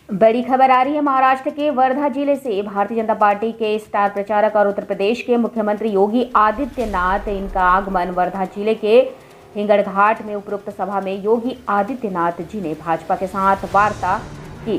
बड़ी खबर आ रही है महाराष्ट्र के वर्धा जिले से। भारतीय जनता पार्टी के स्टार प्रचारक और उत्तर प्रदेश के मुख्यमंत्री योगी आदित्यनाथ, इनका आगमन वर्धा जिले के हिंगड़घाट में उपरोक्त सभा में योगी आदित्यनाथ जी ने भाजपा के साथ वार्ता की।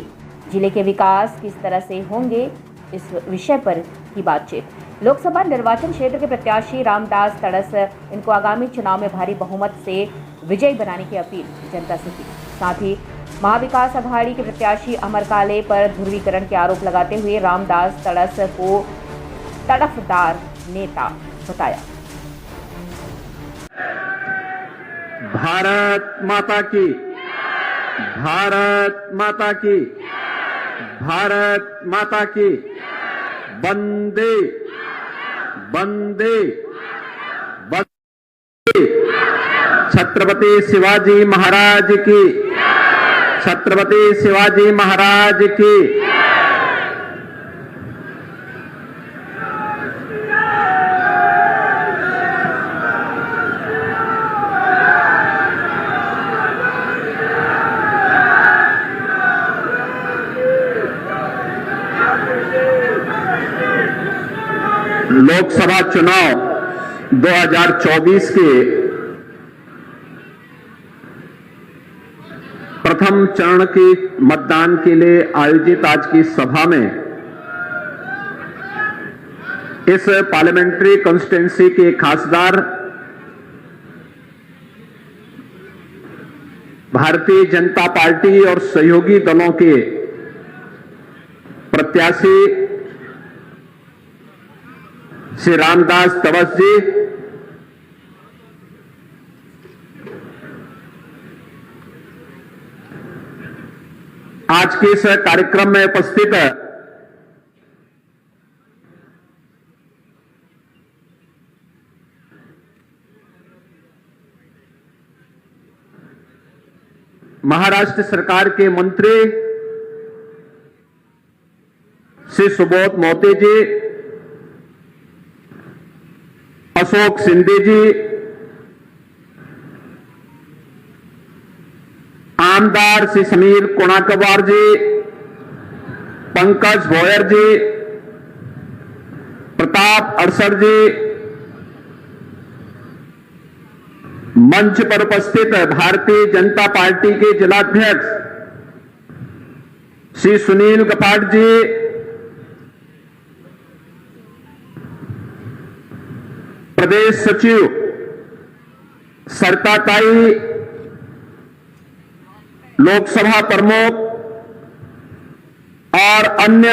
जिले के विकास किस तरह से होंगे, इस विषय पर की बातचीत। लोकसभा निर्वाचन क्षेत्र के प्रत्याशी रामदास तड़स, इनको आगामी चुनाव में भारी बहुमत से विजयी बनाने की अपील जनता से की। साथ ही महाविकास अघाड़ी के प्रत्याशी अमर काले पर ध्रुवीकरण के आरोप लगाते हुए रामदास तड़स को तड़फदार नेता बताया। भारत माता की, भारत माता की, भारत माता की, वंदे वंदे वंदे। छत्रपति शिवाजी महाराज की, छत्रपति शिवाजी महाराज की। लोकसभा चुनाव 2024 के प्रथम चरण के मतदान के लिए आयोजित आज की सभा में इस पार्लियामेंट्री कॉन्स्टिट्यूंसी के खासदार भारतीय जनता पार्टी और सहयोगी दलों के प्रत्याशी श्री रामदास तड़स जी, आज के इस कार्यक्रम में उपस्थित महाराष्ट्र सरकार के मंत्री श्री सुबोध मोते जी, अशोक शिंदे जी, आमदार श्री समीर कोणाकवार जी, पंकज भोयर जी, प्रताप अड़सर जी, मंच पर उपस्थित भारतीय जनता पार्टी के जिलाध्यक्ष श्री सुनील कपाट जी, प्रदेश सचिव सरताताई, लोकसभा प्रमुख और अन्य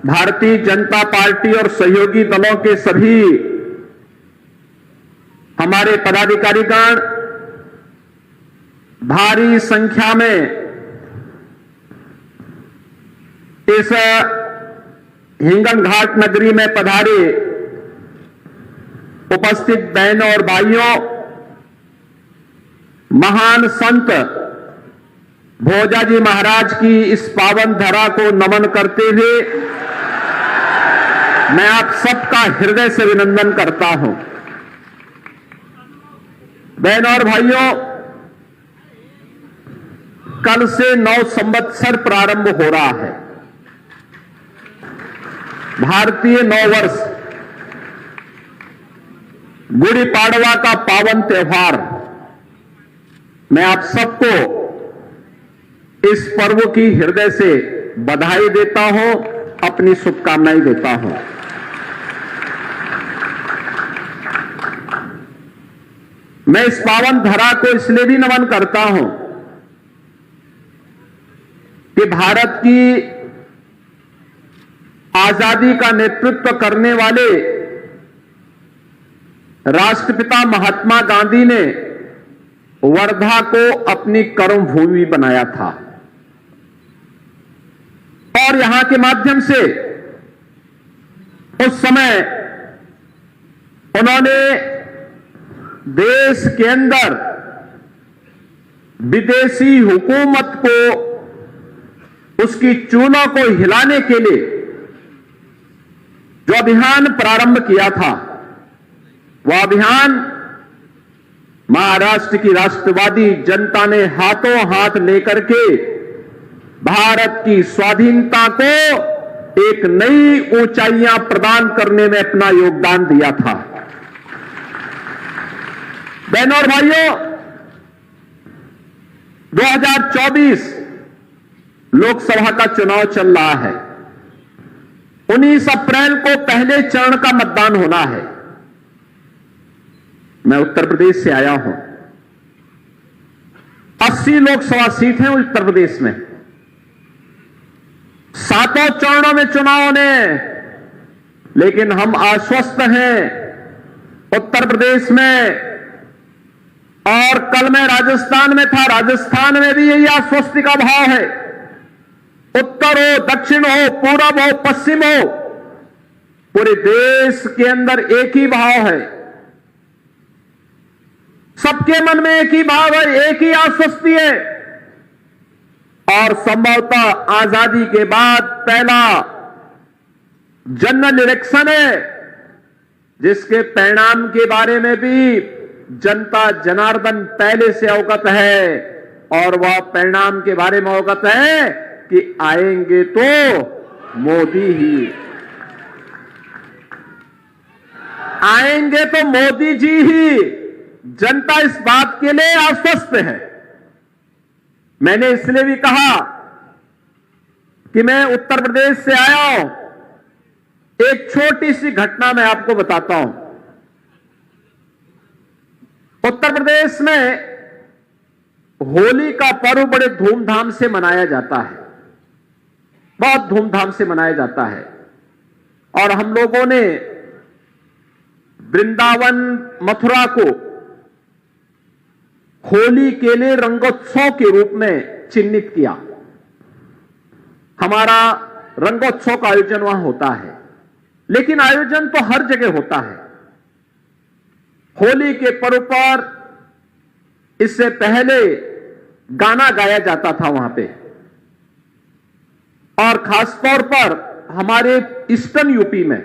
भारतीय जनता पार्टी और सहयोगी दलों के सभी हमारे पदाधिकारीगण, भारी संख्या में इस हिंगणघाट नगरी में पधारे उपस्थित बहनों और भाइयों, महान संत भोजाजी महाराज की इस पावन धरा को नमन करते हुए मैं आप सबका हृदय से अभिनंदन करता हूं। बहनों और भाइयों, कल से 9 संवत्सर प्रारंभ हो रहा है, भारतीय नव वर्ष, गुड़ी पाड़वा का पावन त्योहार। मैं आप सबको इस पर्व की हृदय से बधाई देता हूं, अपनी शुभकामनाएं देता हूं। मैं इस पावन धरा को इसलिए भी नमन करता हूं कि भारत की आजादी का नेतृत्व करने वाले राष्ट्रपिता महात्मा गांधी ने वर्धा को अपनी कर्म भूमि बनाया था और यहां के माध्यम से उस समय उन्होंने देश के अंदर विदेशी हुकूमत को, उसकी चूलों को हिलाने के लिए जो अभियान प्रारंभ किया था, वह अभियान महाराष्ट्र की राष्ट्रवादी जनता ने हाथों हाथ लेकर के भारत की स्वाधीनता को एक नई ऊंचाइयां प्रदान करने में अपना योगदान दिया था। बहनों और भाइयों, 2024 लोकसभा का चुनाव चल रहा है। 19 अप्रैल को पहले चरण का मतदान होना है। मैं उत्तर प्रदेश से आया हूं। 80 लोकसभा सीट हैं उत्तर प्रदेश में। 7 चरणों में चुनाव होने, लेकिन हम आश्वस्त हैं उत्तर प्रदेश में, और कल मैं राजस्थान में था। राजस्थान में भी यही आश्वस्ति का भाव है। उत्तर हो, दक्षिण हो, पूरब हो, पश्चिम हो, पूरे देश के अंदर एक ही भाव है। सबके मन में एक ही भाव है, एक ही आश्वस्ति है। और संभवतः आजादी के बाद पहला जनरल इलेक्शन है जिसके परिणाम के बारे में भी जनता जनार्दन पहले से अवगत है, और वह परिणाम के बारे में अवगत है कि आएंगे तो मोदी ही, आएंगे तो मोदी जी ही। जनता इस बात के लिए आश्वस्त है। मैंने इसलिए भी कहा कि मैं उत्तर प्रदेश से आया हूं। एक छोटी सी घटना मैं आपको बताता हूं। उत्तर प्रदेश में होली का पर्व बड़े धूमधाम से मनाया जाता है, बहुत धूमधाम से मनाया जाता है। और हम लोगों ने वृंदावन, मथुरा को होली के लिए रंगोत्सव के रूप में चिन्हित किया। हमारा रंगोत्सव का आयोजन वहां होता है, लेकिन आयोजन तो हर जगह होता है। होली के पर्व पर इससे पहले गाना गाया जाता था वहां पे, और खासतौर पर हमारे ईस्टर्न यूपी में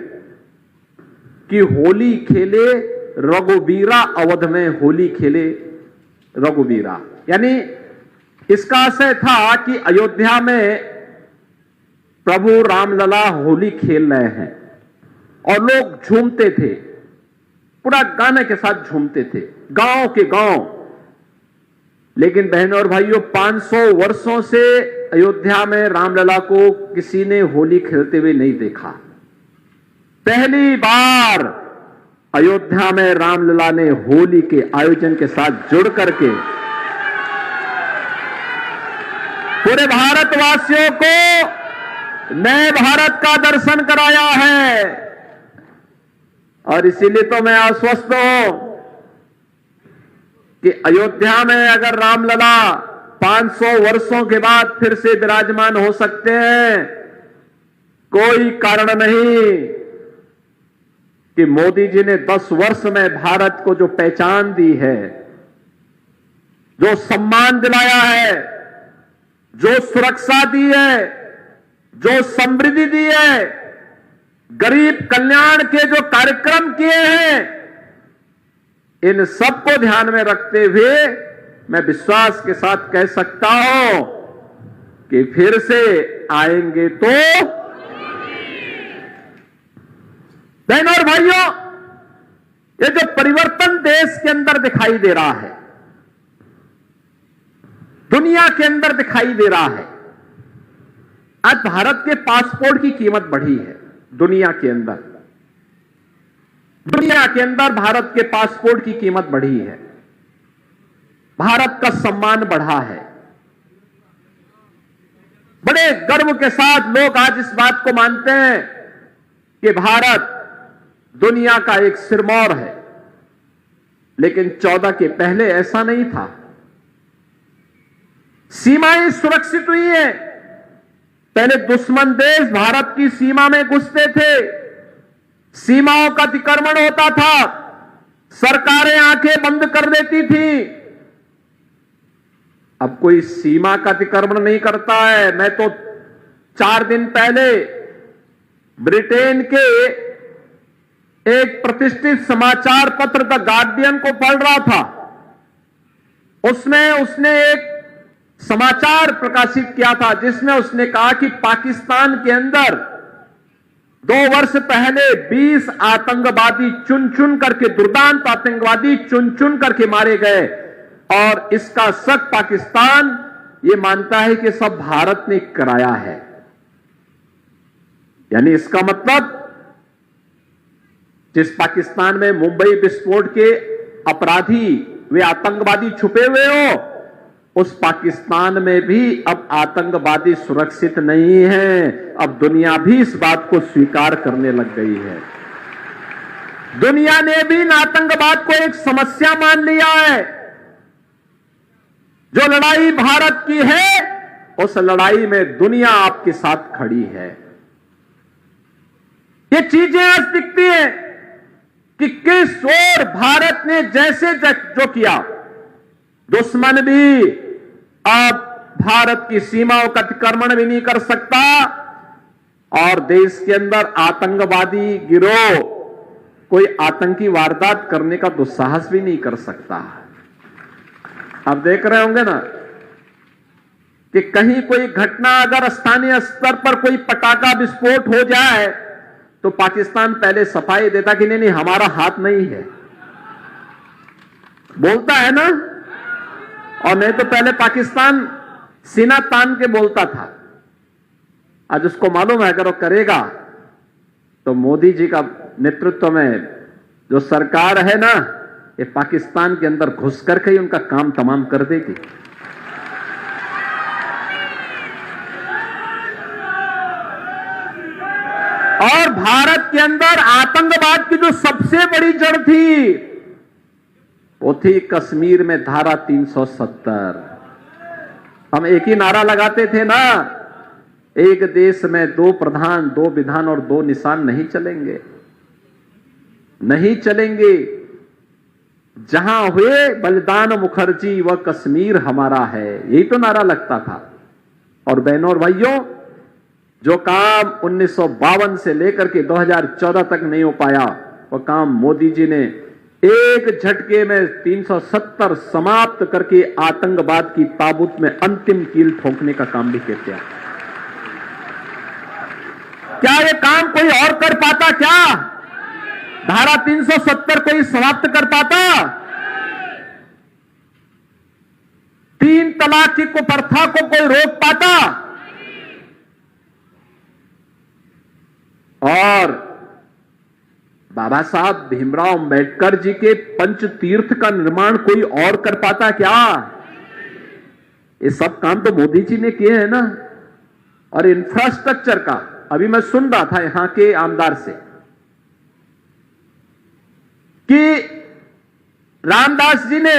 कि होली खेले रघुवीरा, अवध में होली खेले रघुवीरा। यानी इसका आशय था कि अयोध्या में प्रभु रामलला होली खेल रहे हैं, और लोग झूमते थे, पूरा गाने के साथ झूमते थे, गांव के गांव। लेकिन बहनों और भाइयों, 500 वर्षों से अयोध्या में रामलला को किसी ने होली खेलते हुए नहीं देखा। पहली बार अयोध्या में रामलला ने होली के आयोजन के साथ जुड़ करके पूरे भारतवासियों को नए भारत का दर्शन कराया है। और इसीलिए तो मैं आश्वस्त हूं कि अयोध्या में अगर रामलला 500 वर्षों के बाद फिर से विराजमान हो सकते हैं, कोई कारण नहीं कि मोदी जी ने 10 वर्ष में भारत को जो पहचान दी है, जो सम्मान दिलाया है, जो सुरक्षा दी है, जो समृद्धि दी है, गरीब कल्याण के जो कार्यक्रम किए हैं, इन सबको ध्यान में रखते हुए मैं विश्वास के साथ कह सकता हूं कि फिर से आएंगे तो। बहनों और भाइयों, ये जो परिवर्तन देश के अंदर दिखाई दे रहा है, दुनिया के अंदर दिखाई दे रहा है। आज भारत के पासपोर्ट की कीमत बढ़ी है। दुनिया के अंदर भारत के पासपोर्ट की कीमत बढ़ी है। भारत का सम्मान बढ़ा है। बड़े गर्व के साथ लोग आज इस बात को मानते हैं कि भारत दुनिया का एक सिरमौर है। लेकिन 14 के पहले ऐसा नहीं था। सीमाएं सुरक्षित हुई हैं। पहले दुश्मन देश भारत की सीमा में घुसते थे, सीमाओं का अतिक्रमण होता था, सरकारें आंखें बंद कर देती थी। अब कोई सीमा का अतिक्रमण नहीं करता है। मैं तो 4 दिन पहले ब्रिटेन के एक प्रतिष्ठित समाचार पत्र द गार्डियन को पढ़ रहा था। उसमें उसने एक समाचार प्रकाशित किया था जिसमें उसने कहा कि पाकिस्तान के अंदर 2 वर्ष पहले 20 आतंकवादी चुन चुन करके, दुर्दांत आतंकवादी चुन चुन करके मारे गए और इसका शक पाकिस्तान ये मानता है कि सब भारत ने कराया है। यानी इसका मतलब जिस पाकिस्तान में मुंबई विस्फोट के अपराधी वे आतंकवादी छुपे हुए हो, उस पाकिस्तान में भी अब आतंकवादी सुरक्षित नहीं है। अब दुनिया भी इस बात को स्वीकार करने लग गई है। दुनिया ने भी इन आतंकवाद को एक समस्या मान लिया है। जो लड़ाई भारत की है, उस लड़ाई में दुनिया आपके साथ खड़ी है। ये चीजें आज दिखती हैं कि किस ओर भारत ने जैसे जो किया, दुश्मन भी अब भारत की सीमाओं का अतिक्रमण भी नहीं कर सकता और देश के अंदर आतंकवादी गिरोह कोई आतंकी वारदात करने का दुस्साहस भी नहीं कर सकता। आप देख रहे होंगे ना कि कहीं कोई घटना अगर स्थानीय स्तर पर कोई पटाखा विस्फोट हो जाए तो पाकिस्तान पहले सफाई देता कि नहीं हमारा हाथ नहीं है, बोलता है ना। और नहीं तो पहले पाकिस्तान सीना तान के बोलता था। आज उसको मालूम है अगर वो करेगा तो मोदी जी का नेतृत्व में जो सरकार है ना, ये पाकिस्तान के अंदर घुस करके ही उनका काम तमाम कर देगी। और भारत के अंदर आतंकवाद की जो सबसे बड़ी जड़ थी वो थी कश्मीर में धारा 370। हम एक ही नारा लगाते थे ना, एक देश में 2 प्रधान, 2 विधान और 2 निशान नहीं चलेंगे, नहीं चलेंगे। जहां हुए बलिदान मुखर्जी वह कश्मीर हमारा है, यही तो नारा लगता था। और बहनों और भाइयों, जो काम 1952 से लेकर के 2014 तक नहीं हो पाया, वह काम मोदी जी ने एक झटके में 370 समाप्त करके आतंकवाद की ताबूत में अंतिम कील ठोकने का काम भी किया। क्या ये काम कोई और कर पाता? क्या धारा 370 कोई समाप्त कर पाता? 3 तलाक की प्रथा को कोई रोक पाता? और बाबा साहब भीमराव अंबेडकर जी के पंच तीर्थ का निर्माण कोई और कर पाता क्या? ये सब काम तो मोदी जी ने किए हैं ना। और इंफ्रास्ट्रक्चर का अभी मैं सुन रहा था यहां के आमदार से कि रामदास जी ने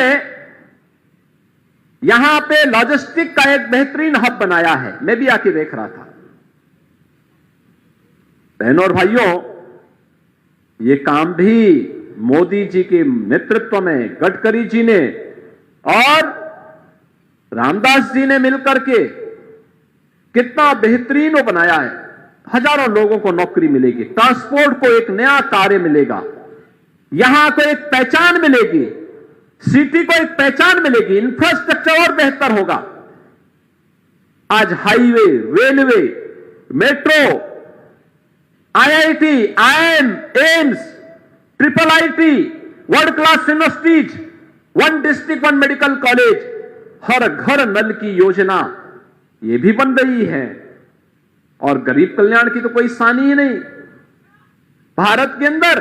यहां पे लॉजिस्टिक का एक बेहतरीन हब बनाया है। मैं भी आके देख रहा था। बहनों और भाइयों, ये काम भी मोदी जी के नेतृत्व में गडकरी जी ने और रामदास जी ने मिलकर के कितना बेहतरीन वो बनाया है। हजारों लोगों को नौकरी मिलेगी, ट्रांसपोर्ट को एक नया कार्य मिलेगा, यहां को एक पहचान मिलेगी, सिटी को एक पहचान मिलेगी, इंफ्रास्ट्रक्चर और बेहतर होगा। आज highway, railway, metro, IIT, IIM, AIIMS, IIIT, world class universities, 1 district 1 medical college, हर घर नल की योजना ये भी बन रही है। और गरीब कल्याण की तो कोई सानी ही नहीं। भारत के अंदर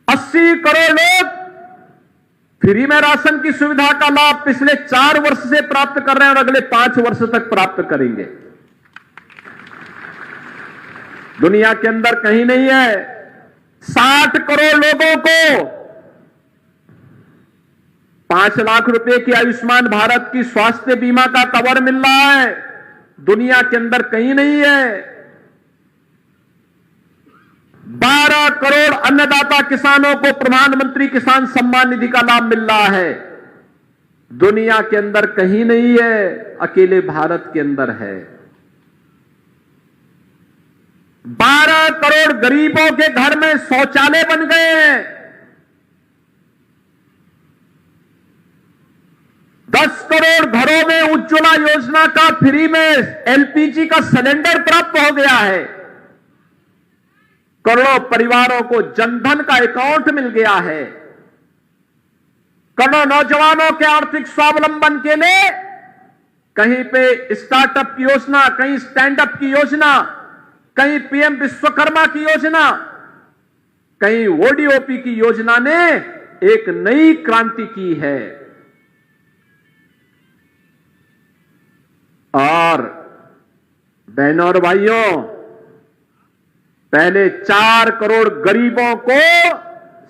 80 करोड़ लोग फ्री में राशन की सुविधा का लाभ पिछले 4 वर्ष से प्राप्त कर रहे हैं और अगले 5 वर्ष तक प्राप्त करेंगे। दुनिया के अंदर कहीं नहीं है। 60 करोड़ लोगों को 5 लाख रुपए की आयुष्मान भारत की स्वास्थ्य बीमा का कवर मिल रहा है। दुनिया के अंदर कहीं नहीं है। 12 करोड़ अन्नदाता किसानों को प्रधानमंत्री किसान सम्मान निधि का लाभ मिल रहा है। दुनिया के अंदर कहीं नहीं है, अकेले भारत के अंदर है। 12 करोड़ गरीबों के घर में शौचालय बन गए हैं। 10 करोड़ घरों में उज्ज्वला योजना का फ्री में एलपीजी का सिलेंडर प्राप्त हो गया है। करोड़ों परिवारों को जनधन का अकाउंट मिल गया है। करोड़ों नौजवानों के आर्थिक स्वावलंबन के लिए कहीं पे स्टार्टअप की योजना, कहीं स्टैंड अप की योजना, कहीं पीएम विश्वकर्मा की योजना, कहीं ओडीओपी की योजना ने एक नई क्रांति की है। और बहनों और भाइयों, पहले 4 करोड़ गरीबों को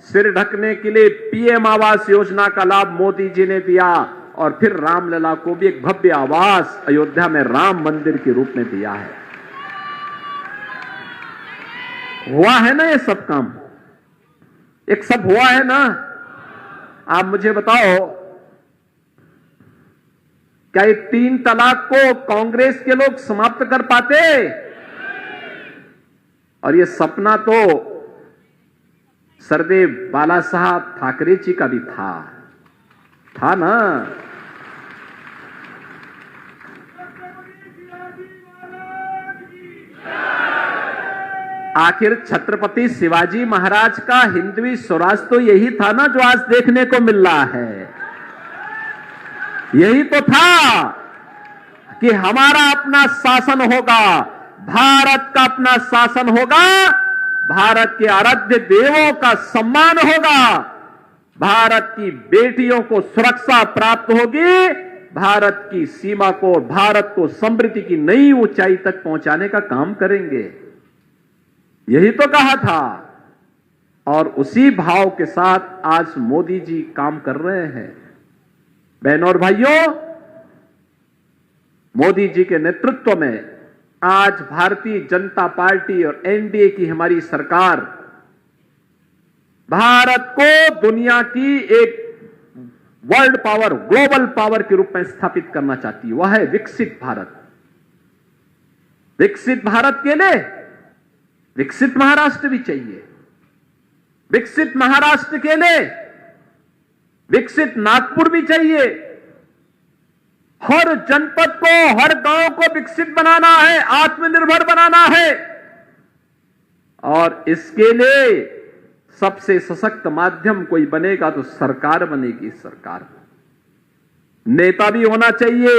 सिर ढकने के लिए पीएम आवास योजना का लाभ मोदी जी ने दिया और फिर रामलला को भी एक भव्य आवास अयोध्या में राम मंदिर के रूप में दिया है। हुआ है ना ये सब काम? एक सब हुआ है ना? आप मुझे बताओ, क्या ये 3 तलाक को कांग्रेस के लोग समाप्त कर पाते? और ये सपना तो सरदेव बाला साहब ठाकरे जी का भी था ना। आखिर छत्रपति शिवाजी महाराज का हिंदवी स्वराज तो यही था ना जो आज देखने को मिल रहा है। यही तो था कि हमारा अपना शासन होगा, भारत का अपना शासन होगा, भारत के आराध्य देवों का सम्मान होगा, भारत की बेटियों को सुरक्षा प्राप्त होगी, भारत की सीमा को, भारत को समृद्धि की नई ऊंचाई तक पहुंचाने का काम करेंगे। यही तो कहा था और उसी भाव के साथ आज मोदी जी काम कर रहे हैं। बहनों और भाइयों, मोदी जी के नेतृत्व में आज भारतीय जनता पार्टी और एनडीए की हमारी सरकार भारत को दुनिया की एक वर्ल्ड पावर, ग्लोबल पावर के रूप में स्थापित करना चाहती है। वह है विकसित भारत। विकसित भारत के लिए विकसित महाराष्ट्र भी चाहिए। विकसित महाराष्ट्र के लिए विकसित नागपुर भी चाहिए। हर जनपद को, हर गांव को विकसित बनाना है, आत्मनिर्भर बनाना है। और इसके लिए सबसे सशक्त माध्यम कोई बनेगा तो सरकार बनेगी। सरकार, नेता भी होना चाहिए,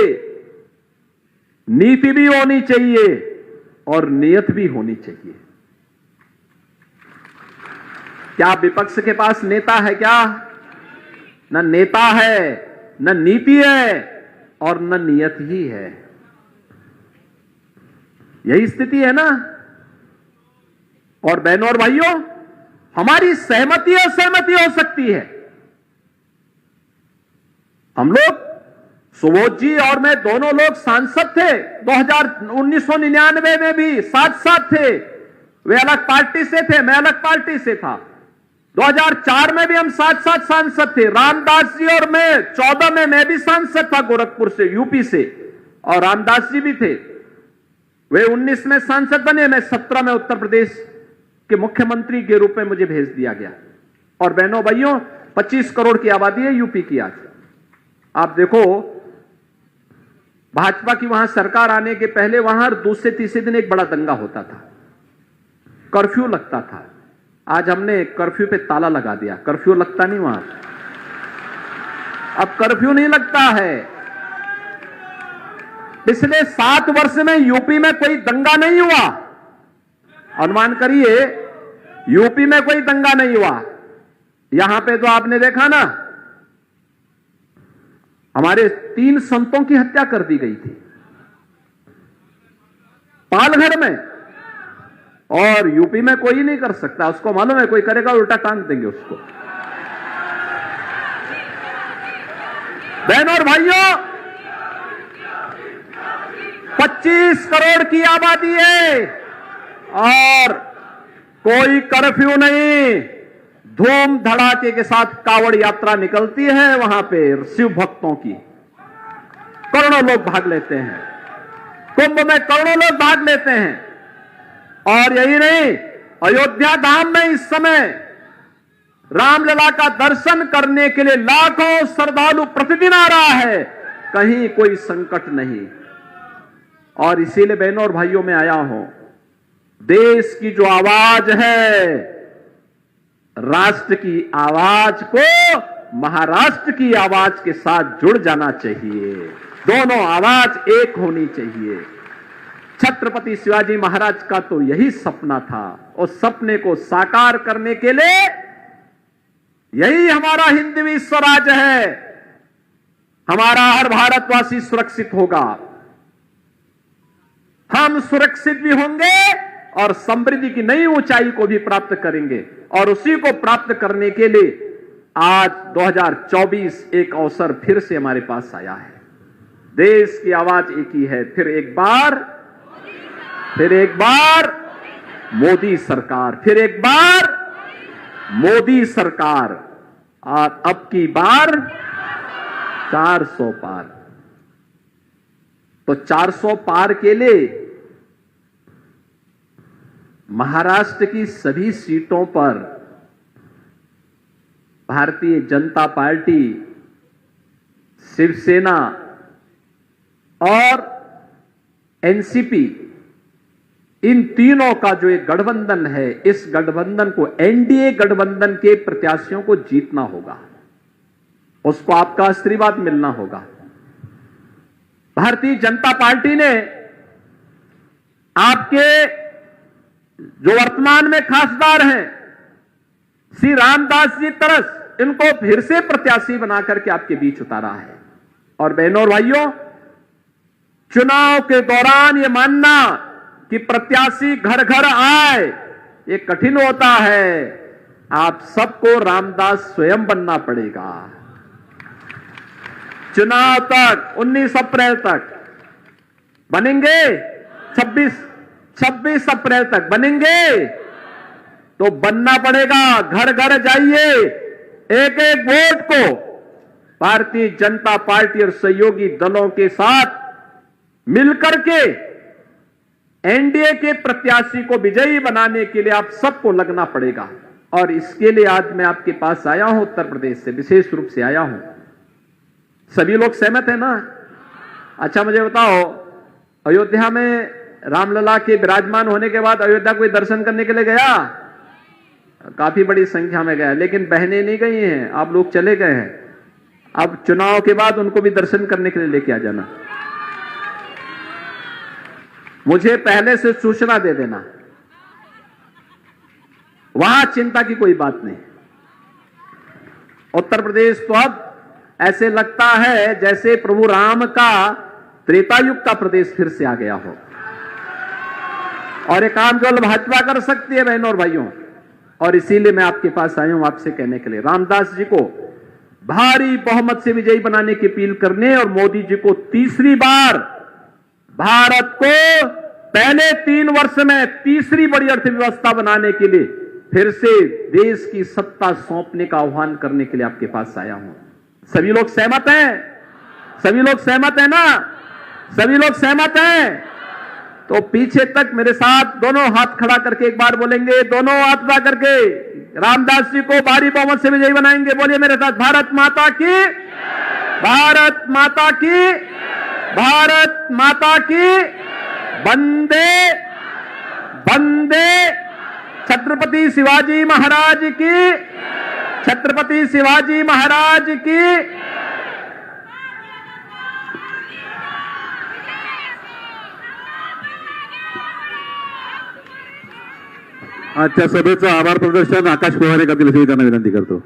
नीति भी होनी चाहिए और नियत भी होनी चाहिए। क्या विपक्ष के पास नेता है? क्या न नेता है, न नीति है और न नियत ही है। यही स्थिति है ना। और बहनों और भाइयों, हमारी सहमति असहमति हो सकती है। हम लोग, सुबोध जी और मैं दोनों लोग सांसद थे 1999 में भी साथ साथ थे। वे अलग पार्टी से थे, मैं अलग पार्टी से था। 2004 में भी हम साथ साथ सांसद थे। रामदास जी और मैं 14 में मैं भी सांसद था गोरखपुर से, यूपी से, और रामदास जी भी थे। वे 19 में सांसद बने, मैं 17 में उत्तर प्रदेश के मुख्यमंत्री के रूप में मुझे भेज दिया गया। और बहनों भाइयों, 25 करोड़ की आबादी है यूपी की। आज आप देखो, भाजपा की वहां सरकार आने के पहले वहां दूसरे तीसरे दिन एक बड़ा दंगा होता था, कर्फ्यू लगता था। आज हमने कर्फ्यू पे ताला लगा दिया, कर्फ्यू लगता नहीं वहां। अब कर्फ्यू नहीं लगता है। पिछले 7 वर्ष में यूपी में कोई दंगा नहीं हुआ। अनुमान करिए, यूपी में कोई दंगा नहीं हुआ। यहां पे तो आपने देखा ना, हमारे 3 संतों की हत्या कर दी गई थी पालघर में। और यूपी में कोई नहीं कर सकता, उसको मालूम है, कोई करेगा उल्टा टांग देंगे उसको। बहनों और भाइयों, 25 करोड़ की आबादी है और कोई कर्फ्यू नहीं। धूम धड़ाके के साथ कावड़ यात्रा निकलती है वहां पे शिव भक्तों की। करोड़ों लोग भाग लेते हैं कुंभ में, करोड़ों लोग भाग लेते हैं। और यही नहीं, अयोध्या धाम में इस समय रामलला का दर्शन करने के लिए लाखों श्रद्धालु प्रतिदिन आ रहा है, कहीं कोई संकट नहीं। और इसीलिए बहनों और भाइयों में आया हूं, देश की जो आवाज है, राष्ट्र की आवाज को महाराष्ट्र की आवाज के साथ जुड़ जाना चाहिए। दोनों आवाज एक होनी चाहिए। छत्रपति शिवाजी महाराज का तो यही सपना था, उस सपने को साकार करने के लिए यही हमारा हिंदवी स्वराज है। हमारा हर भारतवासी सुरक्षित होगा, हम सुरक्षित भी होंगे और समृद्धि की नई ऊंचाई को भी प्राप्त करेंगे। और उसी को प्राप्त करने के लिए आज 2024 एक अवसर फिर से हमारे पास आया है। देश की आवाज एक ही है, फिर एक बार मोदी सरकार, फिर एक बार मोदी सरकार, और अब की बार 400 पार। तो 400 पार के लिए महाराष्ट्र की सभी सीटों पर भारतीय जनता पार्टी, शिवसेना और एनसीपी, इन तीनों का जो एक गठबंधन है, इस गठबंधन को, एनडीए गठबंधन के प्रत्याशियों को जीतना होगा, उसको आपका आशीर्वाद मिलना होगा। भारतीय जनता पार्टी ने आपके जो वर्तमान में खासदार हैं श्री रामदास जी तरस, इनको फिर से प्रत्याशी बनाकर के आपके बीच उतारा है। और बहनों और भाइयों, चुनाव के दौरान यह मानना कि प्रत्याशी घर घर आए, ये कठिन होता है। आप सबको रामदास स्वयं बनना पड़ेगा। चुनाव तक 19 अप्रैल तक बनेंगे, 26 अप्रैल तक बनेंगे, तो बनना पड़ेगा। घर घर जाइए, एक एक वोट को भारतीय जनता पार्टी और सहयोगी दलों के साथ मिलकर के एनडीए के प्रत्याशी को विजयी बनाने के लिए आप सबको लगना पड़ेगा। और इसके लिए आज मैं आपके पास आया हूं, उत्तर प्रदेश से विशेष रूप से आया हूं। सभी लोग सहमत है ना? अच्छा मुझे बताओ, अयोध्या में रामलला के विराजमान होने के बाद अयोध्या कोई दर्शन करने के लिए गया? काफी बड़ी संख्या में गया, लेकिन बहनें नहीं गई हैं, आप लोग चले गए हैं। अब चुनाव के बाद उनको भी दर्शन करने के लिए लेके आ जाना। मुझे पहले से सूचना दे देना, वहां चिंता की कोई बात नहीं। उत्तर प्रदेश तो अब ऐसे लगता है जैसे प्रभु राम का त्रेता युग का प्रदेश फिर से आ गया हो। और एक काम केवल भाजपा कर सकती है बहनों और भाइयों, और इसीलिए मैं आपके पास आया हूं आपसे कहने के लिए, रामदास जी को भारी बहुमत से विजयी बनाने की अपील करने और मोदी जी को तीसरी बार भारत को पहले 3 वर्ष में तीसरी बड़ी अर्थव्यवस्था बनाने के लिए फिर से देश की सत्ता सौंपने का आह्वान करने के लिए आपके पास आया हूं। सभी लोग सहमत हैं? सभी लोग सहमत हैं ना? सभी लोग सहमत हैं? तो पीछे तक मेरे साथ दोनों हाथ खड़ा करके एक बार बोलेंगे, दोनों हाथ खड़ा करके रामदास जी को भारी बहुमत से विजयी बनाएंगे। बोलिए मेरे साथ, भारत माता की, भारत माता की, भारत माता की, वंदे वंदे, छत्रपति शिवाजी महाराज की, छत्रपति शिवाजी महाराज की। आजच्या सभेचं आभार प्रदर्शन आकाश पवार यांना दिलं त्यांना विनंती करतो।